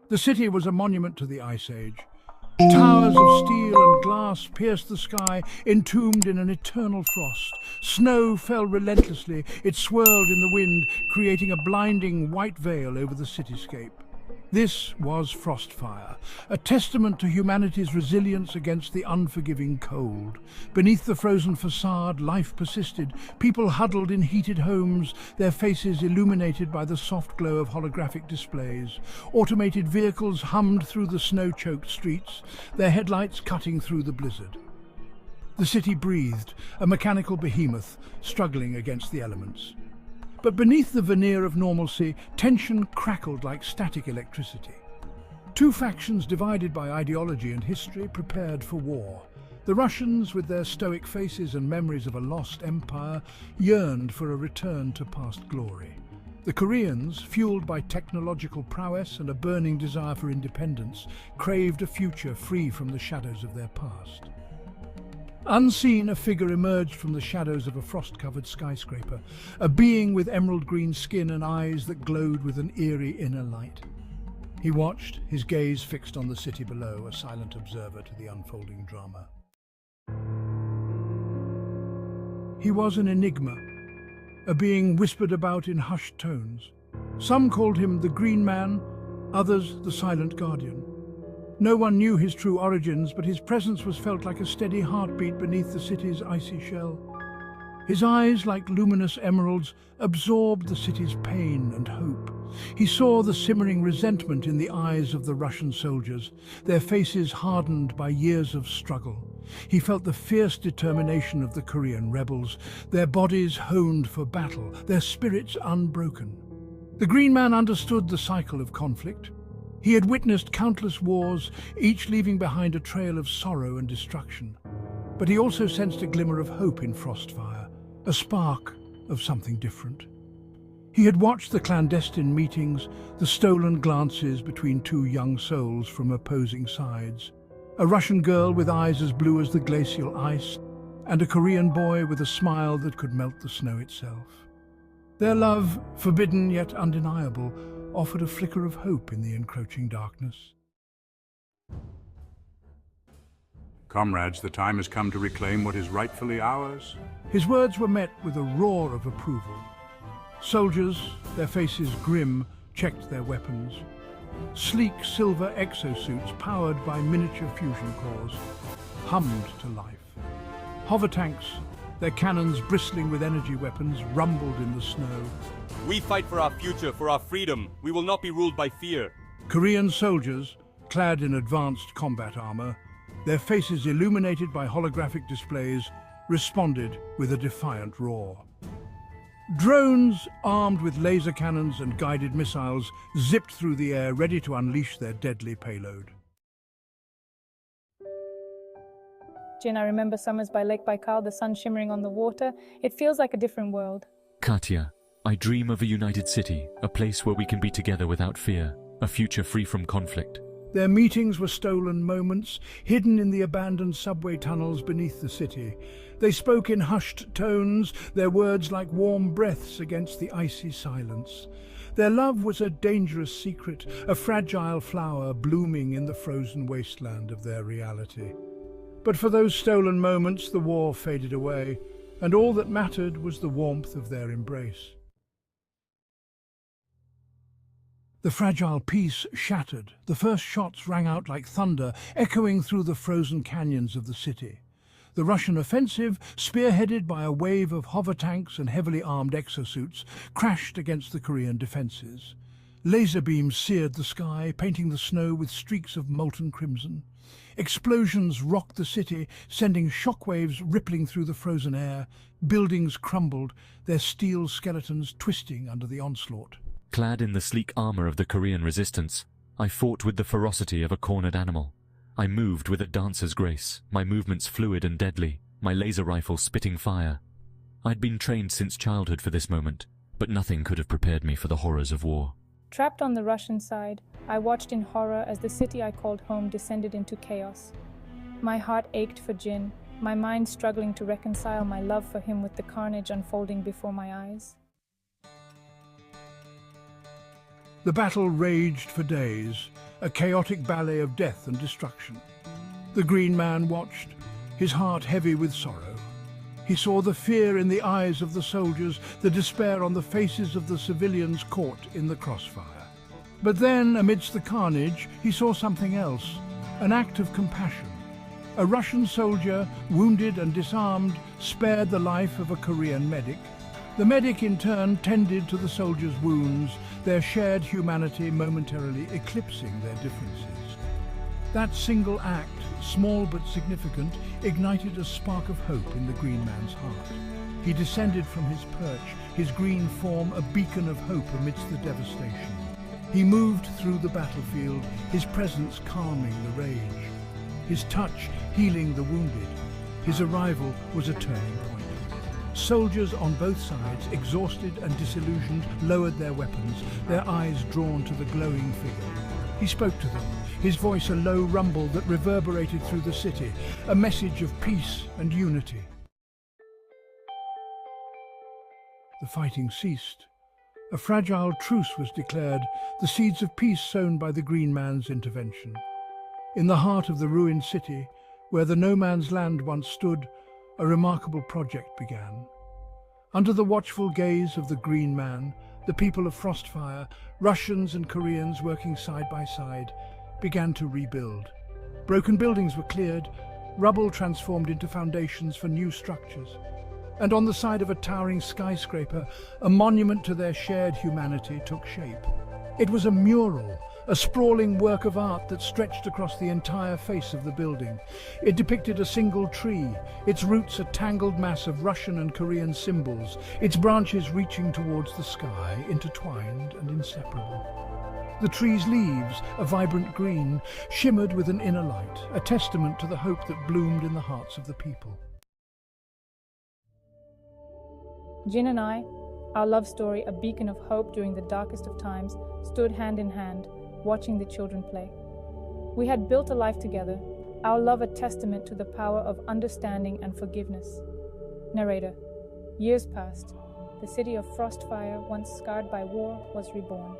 The city was a monument to the Ice Age. Towers of steel and glass pierced the sky, entombed in an eternal frost. Snow fell relentlessly, it swirled in the wind, creating a blinding white veil over the cityscape. This was Frostfire, a testament to humanity's resilience against the unforgiving cold. Beneath the frozen facade, life persisted. People huddled in heated homes, their faces illuminated by the soft glow of holographic displays. Automated vehicles hummed through the snow-choked streets, their headlights cutting through the blizzard. The city breathed, a mechanical behemoth struggling against the elements. But beneath the veneer of normalcy, tension crackled like static electricity. Two factions divided by ideology and history prepared for war. The Russians, with their stoic faces and memories of a lost empire, yearned for a return to past glory. The Koreans, fueled by technological prowess and a burning desire for independence, craved a future free from the shadows of their past. Unseen, a figure emerged from the shadows of a frost-covered skyscraper, a being with emerald green skin and eyes that glowed with an eerie inner light. He watched, his gaze fixed on the city below, a silent observer to the unfolding drama. He was an enigma, a being whispered about in hushed tones. Some called him the Green Man, others the Silent Guardian. No one knew his true origins, but his presence was felt like a steady heartbeat beneath the city's icy shell. His eyes, like luminous emeralds, absorbed the city's pain and hope. He saw the simmering resentment in the eyes of the Russian soldiers, their faces hardened by years of struggle. He felt the fierce determination of the Korean rebels, their bodies honed for battle, their spirits unbroken. The Green Man understood the cycle of conflict. He had witnessed countless wars, each leaving behind a trail of sorrow and destruction. But he also sensed a glimmer of hope in Frostfire, a spark of something different. He had watched the clandestine meetings, the stolen glances between two young souls from opposing sides. A Russian girl with eyes as blue as the glacial ice, and a Korean boy with a smile that could melt the snow itself. Their love, forbidden yet undeniable, offered a flicker of hope in the encroaching darkness. Comrades, the time has come to reclaim what is rightfully ours. His words were met with a roar of approval. Soldiers, their faces grim, checked their weapons. Sleek silver exosuits powered by miniature fusion cores hummed to life. Hover tanks, their cannons bristling with energy weapons, rumbled in the snow. We fight for our future, for our freedom. We will not be ruled by fear. Korean soldiers, clad in advanced combat armor, their faces illuminated by holographic displays, responded with a defiant roar. Drones, armed with laser cannons and guided missiles, zipped through the air, ready to unleash their deadly payload. Jin, I remember summers by Lake Baikal, the sun shimmering on the water. It feels like a different world. Katya, I dream of a united city, a place where we can be together without fear, a future free from conflict. Their meetings were stolen moments, hidden in the abandoned subway tunnels beneath the city. They spoke in hushed tones, their words like warm breaths against the icy silence. Their love was a dangerous secret, a fragile flower blooming in the frozen wasteland of their reality. But for those stolen moments, the war faded away, and all that mattered was the warmth of their embrace. The fragile peace shattered. The first shots rang out like thunder, echoing through the frozen canyons of the city. The Russian offensive, spearheaded by a wave of hover tanks and heavily armed exosuits, crashed against the Korean defenses. Laser beams seared the sky, painting the snow with streaks of molten crimson. Explosions rocked the city, sending shockwaves rippling through the frozen air. Buildings crumbled, their steel skeletons twisting under the onslaught. Clad in the sleek armor of the Korean resistance, I fought with the ferocity of a cornered animal. I moved with a dancer's grace, my movements fluid and deadly, my laser rifle spitting fire. I'd been trained since childhood for this moment, but nothing could have prepared me for the horrors of war. Trapped on the Russian side, I watched in horror as the city I called home descended into chaos. My heart ached for Jin, my mind struggling to reconcile my love for him with the carnage unfolding before my eyes. The battle raged for days, a chaotic ballet of death and destruction. The Green Man watched, his heart heavy with sorrow. He saw the fear in the eyes of the soldiers, the despair on the faces of the civilians caught in the crossfire. But then, amidst the carnage, he saw something else, an act of compassion. A Russian soldier, wounded and disarmed, spared the life of a Korean medic. The medic in turn tended to the soldier's wounds, their shared humanity momentarily eclipsing their differences. That single act, small but significant, ignited a spark of hope in the Green Man's heart. He descended from his perch, his green form a beacon of hope amidst the devastation. He moved through the battlefield, his presence calming the rage, his touch healing the wounded. His arrival was a turning point. Soldiers on both sides, exhausted and disillusioned, lowered their weapons, their eyes drawn to the glowing figure. He spoke to them, his voice a low rumble that reverberated through the city, a message of peace and unity. The fighting ceased. A fragile truce was declared, the seeds of peace sown by the Green Man's intervention. In the heart of the ruined city, where the no man's land once stood, a remarkable project began. Under the watchful gaze of the Green Man, the people of Frostfire, Russians and Koreans working side by side, began to rebuild. Broken buildings were cleared, rubble transformed into foundations for new structures. And on the side of a towering skyscraper, a monument to their shared humanity took shape. It was a mural, a sprawling work of art that stretched across the entire face of the building. It depicted a single tree, its roots a tangled mass of Russian and Korean symbols, its branches reaching towards the sky, intertwined and inseparable. The tree's leaves, a vibrant green, shimmered with an inner light, a testament to the hope that bloomed in the hearts of the people. Jin and I, our love story, a beacon of hope during the darkest of times, stood hand in hand, watching the children play. We had built a life together, our love a testament to the power of understanding and forgiveness. Narrator. Years passed. The city of Frostfire, once scarred by war, was reborn.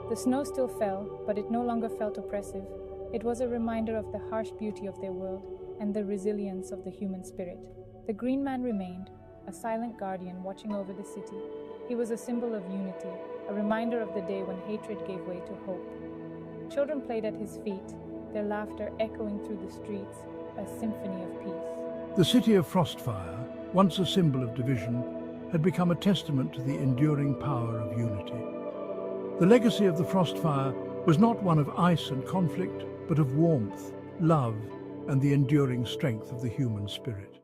The snow still fell, but it no longer felt oppressive. It was a reminder of the harsh beauty of their world and the resilience of the human spirit. The Green Man remained, a silent guardian watching over the city. He was a symbol of unity, a reminder of the day when hatred gave way to hope. Children played at his feet, their laughter echoing through the streets, a symphony of peace. The city of Frostfire, once a symbol of division, had become a testament to the enduring power of unity. The legacy of the Frostfire was not one of ice and conflict, but of warmth, love, and the enduring strength of the human spirit.